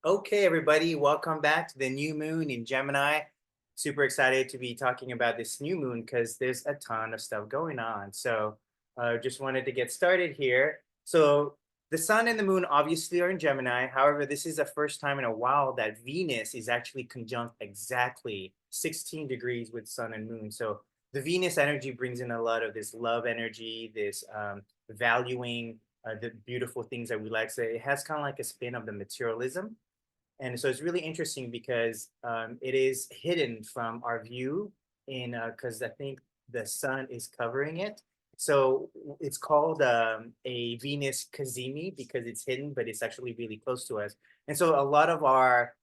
Okay, everybody, welcome back to the new moon in Gemini. Super excited to be talking about this new moon because there's a ton of stuff going on. Just wanted to get started here. So, the sun and the moon obviously are in Gemini. However, this is the first time in a while that Venus is actually conjunct exactly 16 degrees with sun and moon. So, the Venus energy brings in a lot of this love energy, this valuing the beautiful things that we like. So, it has kind of like a spin of the materialism, and so it's really interesting because it is hidden from our view in because I think the sun is covering it. So it's called a Venus Cazimi because it's hidden, but it's actually really close to us. And so a lot of our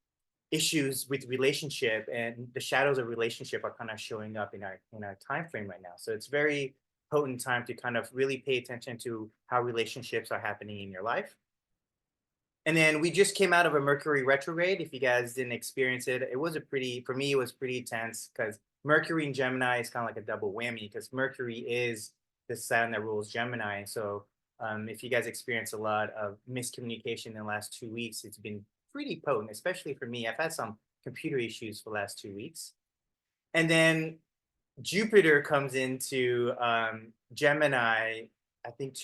issues with relationship and the shadows of relationship are kind of showing up in our time frame right now. So it's very potent time to kind of really pay attention to how relationships are happening in your life. And then we just came out of a Mercury retrograde. If you guys didn't experience it, it was a pretty, for me, it was pretty tense because Mercury in Gemini is kind of like a double whammy because Mercury is the sign that rules Gemini. So if you guys experience a lot of miscommunication in the last 2 weeks, it's been pretty potent, especially for me. I've had some computer issues for the last 2 weeks. And then Jupiter comes into Gemini, I think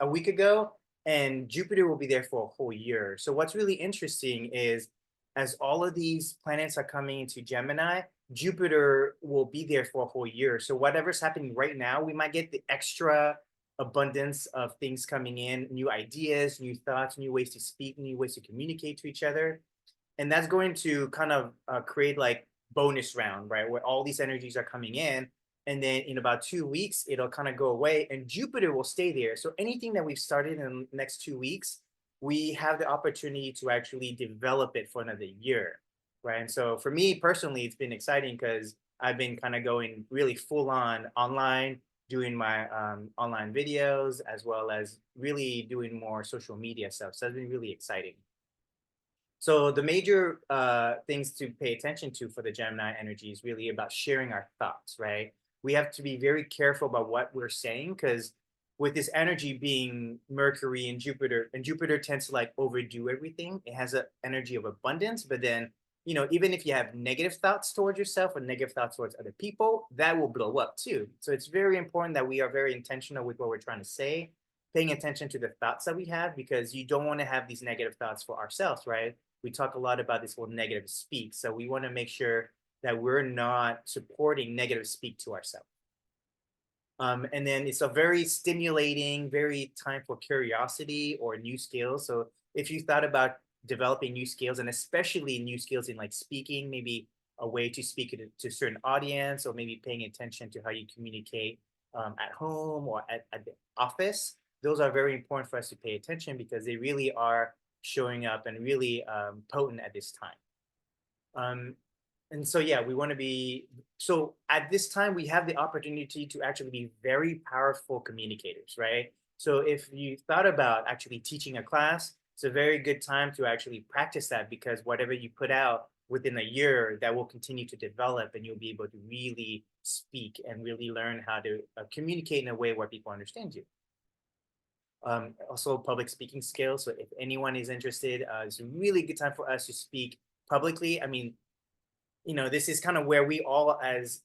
a week ago, and Jupiter will be there for a whole year. So what's really interesting is as all of these planets are coming into Gemini, Jupiter will be there for a whole year. So whatever's happening right now, we might get the extra abundance of things coming in, new ideas, new thoughts, new ways to speak, new ways to communicate to each other, and that's going to kind of create like bonus round, right, where all these energies are coming in, and then in about 2 weeks it'll kind of go away and Jupiter will stay there. So anything that we've started in the next 2 weeks, we have the opportunity to actually develop it for another year, right? And so for me personally, it's been exciting because I've been kind of going really full on online, doing my online videos as well as really doing more social media stuff. So it's been really exciting. So the major things to pay attention to for the Gemini energy is really about sharing our thoughts, right? We have to be very careful about what we're saying because with this energy being Mercury and Jupiter tends to like overdo everything. It has an energy of abundance, but then, even if you have negative thoughts towards yourself or negative thoughts towards other people, that will blow up too. So it's very important that we are very intentional with what we're trying to say, paying attention to the thoughts that we have because you don't want to have these negative thoughts for ourselves, right? We talk a lot about this whole negative speak. So we want to make sure that we're not supporting negative speak to ourselves. And then it's a very stimulating, very time for curiosity or new skills. So if you thought about developing new skills and especially new skills in like speaking, maybe a way to speak to a certain audience or maybe paying attention to how you communicate at home or at the office, those are very important for us to pay attention because they really are showing up and really potent at this time. Um, and so, yeah, we want to be. So at this time, we have the opportunity to actually be very powerful communicators, right? So if you thought about actually teaching a class, it's a very good time to actually practice that because whatever you put out within a year, that will continue to develop and you'll be able to really speak and really learn how to communicate in a way where people understand you. Also public speaking skills. So if anyone is interested, it's a really good time for us to speak publicly. I mean, this is kind of where we all, as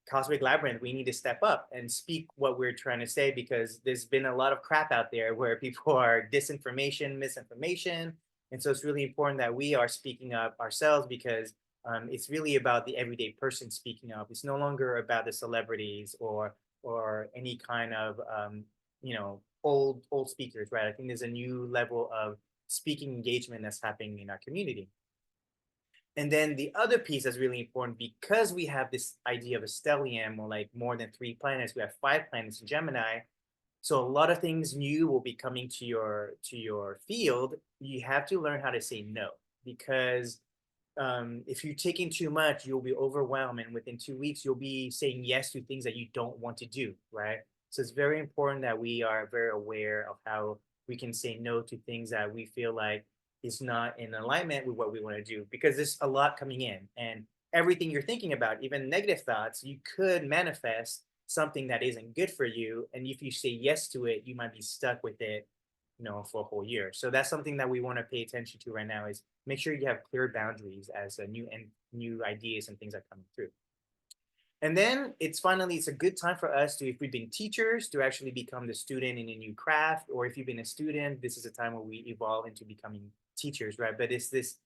Cosmic Labyrinth, we need to step up and speak what we're trying to say because there's been a lot of crap out there where people are disinformation, misinformation, and so it's really important that we are speaking up ourselves because it's really about the everyday person speaking up. It's no longer about the celebrities or any kind of old speakers, right? I think there's a new level of speaking engagement that's happening in our community. And then the other piece that's really important because we have this idea of a stellium or like more than 3 planets, we have 5 planets in Gemini. So a lot of things new will be coming to your field. You have to learn how to say no because if you take in too much, you'll be overwhelmed, and within 2 weeks, you'll be saying yes to things that you don't want to do, right? So it's very important that we are very aware of how we can say no to things that we feel like is not in alignment with what we want to do, because there's a lot coming in, and everything you're thinking about, even negative thoughts, you could manifest something that isn't good for you. And if you say yes to it, you might be stuck with it for a whole year. So that's something that we want to pay attention to right now is make sure you have clear boundaries as a new ideas and things are coming through. And then it's a good time for us to, if we've been teachers, to actually become the student in a new craft, or if you've been a student, this is a time where we evolve into becoming teachers, right? But it's this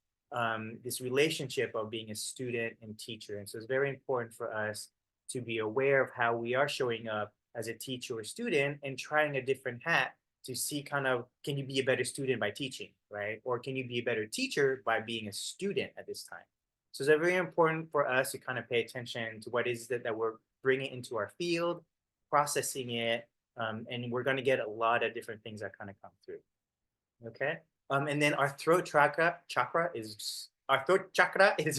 relationship of being a student and teacher, and so it's very important for us to be aware of how we are showing up as a teacher or student and trying a different hat to see kind of, can you be a better student by teaching, right? Or can you be a better teacher by being a student at this time? So it's very important for us to kind of pay attention to what is it that we're bringing into our field, processing it, and we're going to get a lot of different things that kind of come through. Okay. And then our throat chakra is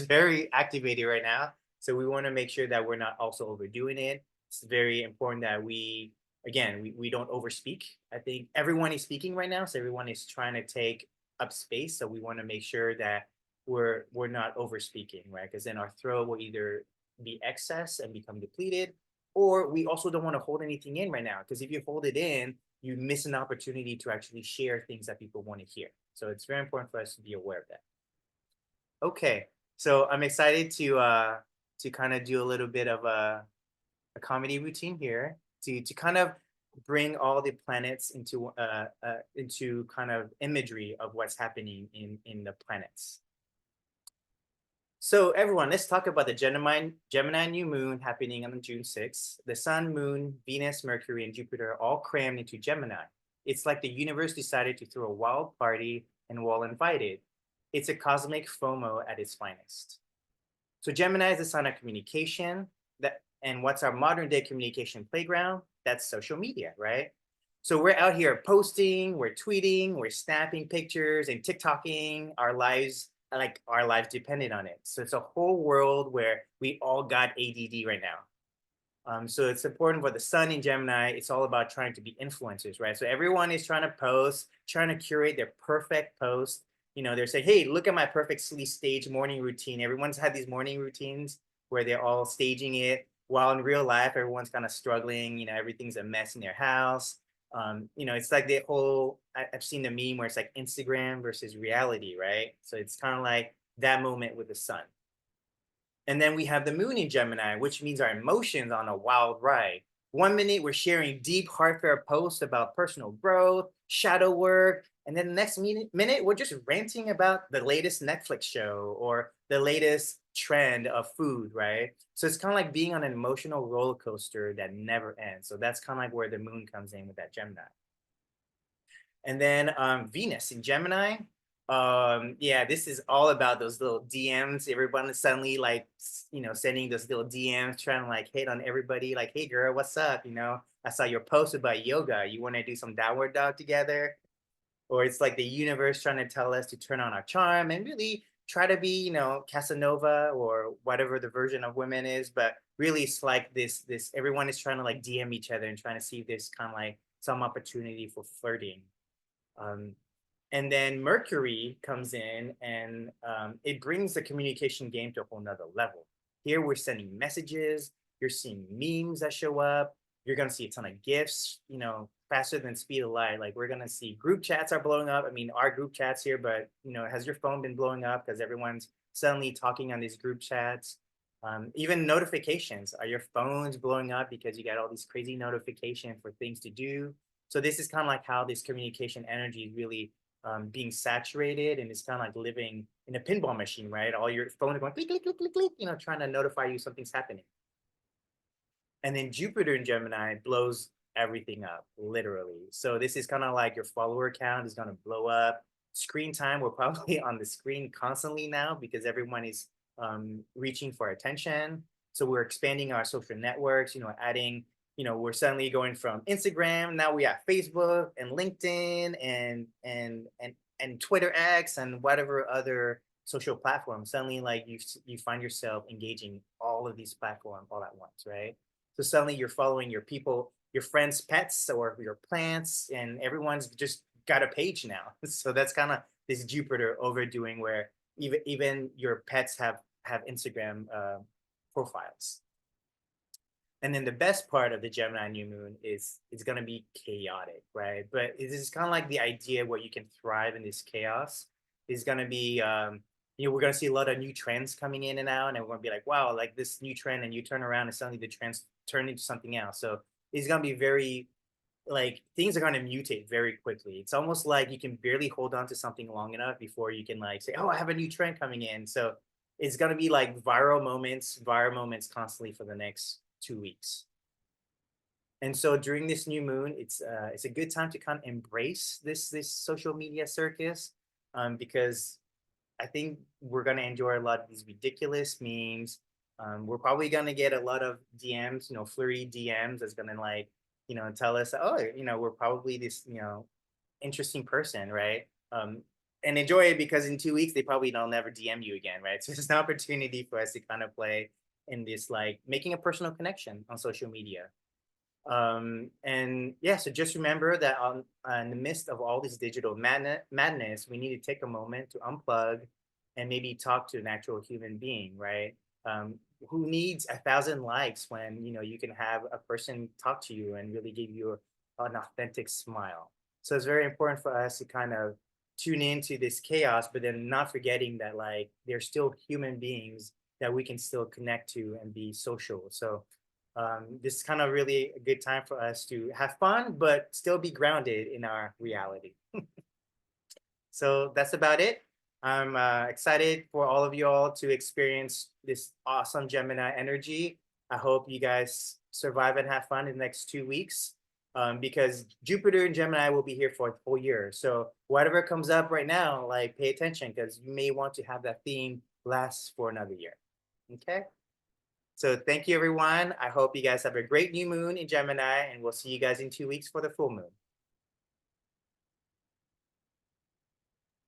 very activated right now. So we want to make sure that we're not also overdoing it. It's very important that we don't overspeak. I think everyone is speaking right now, so everyone is trying to take up space. So we want to make sure that we're not over speaking, right? Because then our throat will either be excess and become depleted, or we also don't want to hold anything in right now. Because if you hold it in, you miss an opportunity to actually share things that people want to hear. So it's very important for us to be aware of that. Okay, so I'm excited to kind of do a little bit of a comedy routine here to kind of bring all the planets into kind of imagery of what's happening in the planets. So everyone, let's talk about the Gemini new moon happening on June 6th. The sun, moon, Venus, Mercury, and Jupiter are all crammed into Gemini. It's like the universe decided to throw a wild party and we're all invited. It's a cosmic FOMO at its finest. So Gemini is the sign of communication. And what's our modern day communication playground? That's social media, right? So we're out here posting, we're tweeting, we're snapping pictures and TikToking our lives, like our lives depended on it. So it's a whole world where we all got ADD right now. So it's important for the sun in Gemini. It's all about trying to be influencers, right? So everyone is trying to post, trying to curate their perfect post. They're saying, hey, look at my perfectly staged morning routine. Everyone's had these morning routines where they're all staging it, while in real life, everyone's kind of struggling. Everything's a mess in their house. It's like I've seen the meme where it's like Instagram versus reality, right? So it's kind of like that moment with the sun. And then we have the moon in Gemini, which means our emotions on a wild ride. 1 minute, we're sharing deep, heartfelt posts about personal growth, shadow work. And then the next minute, we're just ranting about the latest Netflix show or the latest trend of food, right? So it's kind of like being on an emotional roller coaster that never ends. So that's kind of like where the moon comes in with that Gemini. And then Venus in Gemini. Yeah, this is all about those little DMs. Everyone is suddenly like, sending those little DMs, trying to like hit on everybody. Like, hey girl, what's up? I saw your post about yoga. You want to do some downward dog together? Or it's like the universe trying to tell us to turn on our charm and really try to be, Casanova or whatever the version of women is. But really, it's like this. Everyone is trying to like DM each other and trying to see if there's kind of like some opportunity for flirting. Um, and then Mercury comes in and it brings the communication game to a whole nother level. Here we're sending messages, you're seeing memes that show up, you're gonna see a ton of gifts, faster than speed of light. Like we're gonna see group chats are blowing up. I mean, our group chats here, but has your phone been blowing up because everyone's suddenly talking on these group chats? Even notifications, are your phones blowing up because you got all these crazy notifications for things to do? So this is kind of like how this communication energy is really being saturated, and it's kind of like living in a pinball machine, right? All your phone are going click, click, click, click, click, trying to notify you something's happening. And then Jupiter in Gemini blows everything up, literally. So this is kind of like your follower count is going to blow up. Screen time, we're probably on the screen constantly now because everyone is reaching for attention. So we're expanding our social networks, adding, we're suddenly going from Instagram, now we have Facebook and LinkedIn and Twitter X and whatever other social platforms. Suddenly, like you find yourself engaging all of these platforms all at once, right? So suddenly you're following your people, your friends' pets or your plants, and everyone's just got a page now. So that's kind of this Jupiter overdoing where even your pets have Instagram profiles. And then the best part of the Gemini new moon is it's gonna be chaotic, right? But it is kind of like the idea where you can thrive in this chaos is gonna be we're gonna see a lot of new trends coming in and out, and we're gonna be like, wow, like this new trend, and you turn around and suddenly the trends turn into something else. So it's gonna be very like things are going to mutate very quickly. It's almost like you can barely hold on to something long enough before you can like say, "Oh, I have a new trend coming in." So it's going to be like viral moments constantly for the next 2 weeks. And so during this new moon, it's a good time to kind of embrace this social media circus, because I think we're gonna enjoy a lot of these ridiculous memes. We're probably gonna get a lot of DMs, flurry DMs that's gonna like, tell us, oh, we're probably this, interesting person, right? And enjoy it because in 2 weeks they probably don't never DM you again, right? So it's an opportunity for us to kind of play in this like making a personal connection on social media. And yeah, so just remember that in the midst of all this digital madness, we need to take a moment to unplug and maybe talk to an actual human being, right? Um, who needs 1,000 likes when you can have a person talk to you and really give you an authentic smile. So it's very important for us to kind of tune into this chaos, but then not forgetting that like they're still human beings that we can still connect to and be social. So this is kind of really a good time for us to have fun, but still be grounded in our reality. So that's about it. I'm excited for all of you all to experience this awesome Gemini energy. I hope you guys survive and have fun in the next 2 weeks, because Jupiter and Gemini will be here for a whole year. So whatever comes up right now, like pay attention because you may want to have that theme last for another year. Okay. So thank you, everyone. I hope you guys have a great new moon in Gemini, and we'll see you guys in 2 weeks for the full moon.